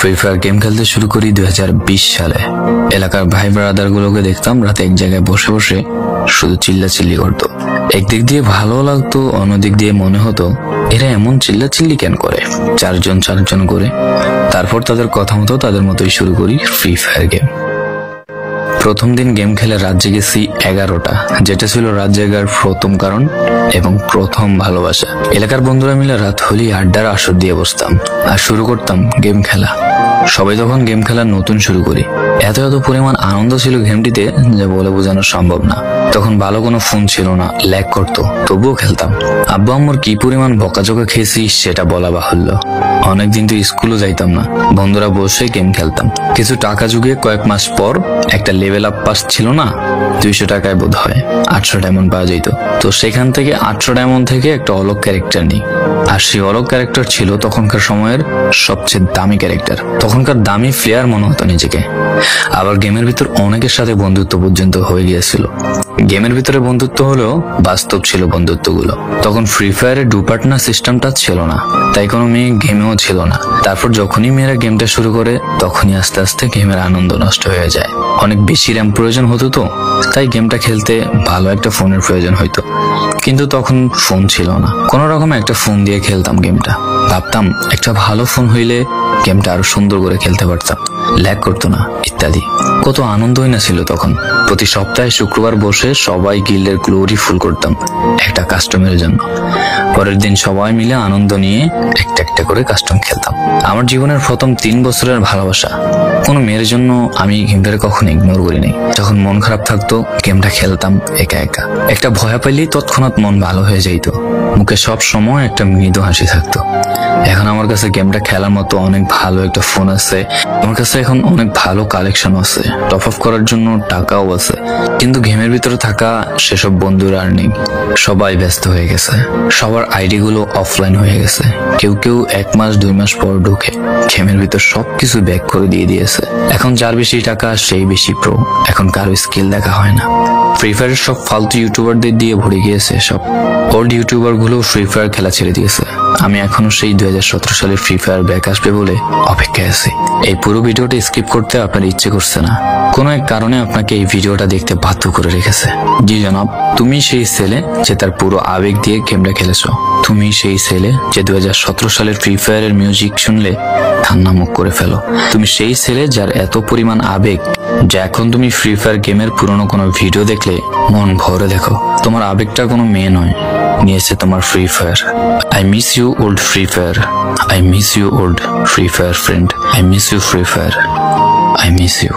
Free fire game খেলতে শুরু করি 2020 সালে। এলাকার ভাই ব্রাদার গুলোকে দেখতাম রাতে এক জায়গায় বসে বসে শুধু চিল্লাচিল্লি করতো। একদিক দিয়ে ভালো লাগতো, অন্যদিক দিয়ে মনে হতো এরা এমন চিল্লাচিল্লি কেন করে, চারজন করে। তারপর তাদের কথা মতো তাদের মতোই শুরু করি ফ্রি ফায়ার গেম। প্রথম দিন গেম খেলে রাত জেগেছি 11টা, যেটা ছিল রাত জাগার প্রথম কারণ এবং প্রথম ভালোবাসা। এলাকার বন্ধুরা মিলে রাত হলেই আড্ডার আসর দিয়ে বসতাম আর শুরু করতাম গেম খেলা। সবাই তখন গেম খেলা নতুন শুরু করি, এত পরিমাণ আনন্দ ছিল গেমটিতে যা বলে বোঝানো সম্ভব না। তখন ভালো কোনো ফোন ছিল না, ল্যাগ করতো, তবুও খেলতাম। আব্বু আম্মুর কি পরিমাণ বকাঝকা খেয়েছি সেটা বলা বাহুল্য। অনেকদিন তো স্কুলও যাইতাম না, বন্ধুরা বসে গেম খেলতাম। কিছু টাকা জুগিয়ে কয়েক মাস পর একটা লেভেল আপ পাস ছিল না, 200 টাকায় বোধ হয় 800 ডায়মন্ড পাওয়া যেত। তো সেখান থেকে 800 ডায়মন্ড থেকে একটা অলগ ক্যারেক্টার নিই। আর সেই অলগ ক্যারেক্টার ছিল তখনকার সময়ের সবচেয়ে দামি ক্যারেক্টার। তখনকার দামি প্লেয়ার মনে হতো নিজেকে। আবার গেমের ভিতর অনেকের সাথে বন্ধুত্ব পর্যন্ত হয়ে গিয়েছিল। গেমের ভিতরে বন্ধুত্ব হলেও বাস্তব ছিল বন্ধুত্বগুলো। তখন ফ্রি ফায়ারে ডু পার্টনার সিস্টেমটা ছিল না, তাই কোনো মেয়ে গেমেও ছিল না। তারপর যখনই মেয়েরা গেমটা শুরু করে তখনই আস্তে আস্তে গেমের আনন্দ নষ্ট হয়ে যায়। অনেক বেশি র্যাম প্রয়োজন হতো, তো তাই গেমটা খেলতে ভালো একটা ফোনের প্রয়োজন হইতো। কিন্তু তখন ফোন ছিল না, কোনো রকম একটা ফোন দিয়ে খেলতাম গেমটা। ভাবতাম একটা ভালো ফোন হইলে গেমটা আরো সুন্দর করে খেলতে পারতাম, ল্যাগ করতো না ইত্যাদি। কত আনন্দই না ছিল তখন। প্রতি সপ্তাহে শুক্রবার বসে সবাই গিল্ডের গ্লোরি ফুল করতাম একটা কাস্টমের জন্য। পরের দিন সবাই মিলে আনন্দ নিয়ে একটা করে কাস্টম খেলতাম। আমার জীবনের প্রথম 3 বছরের ভালোবাসা। কোনো মেয়ের জন্য আমি গেমটাকে কখনো ইগনোর করি নাই। যখন মন খারাপ থাকতো গেমটা খেলতাম একা। একটা ভয় পাইলেই তৎক্ষণাৎ মন ভালো হয়ে যাইত, মুখে সব সময় একটা মৃদু হাসি থাকতো। এখন আমার কাছে গেমটা খেলার মতো অনেক ভালো একটা ফোন আছে, আমার কাছে এখন অনেক ভালো কালেকশন আছে, টপ আপ করার জন্য টাকাও আছে। কিন্তু গেমের ভিতরে থাকা সেসব বন্ধুরা আর নেই, সবাই ব্যস্ত হয়ে গেছে। সবার আইডি গুলো অফলাইন হয়ে গেছে। কেউ 1 মাস 2 মাস পর ঢুকে গেমের ভিতর সবকিছু ব্যাক করে দিয়েছে। এখন যার বেশি টাকা সেই বেশি প্রো, এখন কারো স্কিল দেখা হয় না। ফ্রি ফায়ারের সব ফালতু ইউটিউবারদের দিয়ে ভরে গিয়েছে সব। ওল্ড ইউটিউবার গুলো ফ্রি ফায়ার খেলা ছেড়ে দিয়েছে। আমি এখনো সেই 2017 সালে ফ্রি ফায়ার ব্যাক আসবে বলে অপেক্ষায় আছি। এই পুরো ভিডিওটা স্কিপ করতে আপনার ইচ্ছে করছে না, কোনো এক কারণে আপনাকে এই ভিডিওটা দেখতে বাধ্য করে রেখেছে। জি জনাব, তুমি সেই ছেলে যে তার পুরো আবেগ দিয়ে গেমটা খেলেছো। তুমি সেই ছেলে যে 2017 সালের ফ্রি ফায়ারের মিউজিক শুনলে কান্না মুখ করে ফেলো। তুমি সেই ছেলে যার এত পরিমাণ আবেগ যে এখন তুমি ফ্রি ফায়ার গেমের পুরনো কোনো ভিডিও দেখলে মন ভরে দেখো। তোমার আবেগটা কোনো মেয়ে নয়, নিয়েছে তোমার free fire. I miss you old free fire, I miss you old free fire friend, I miss you free fire, I miss you.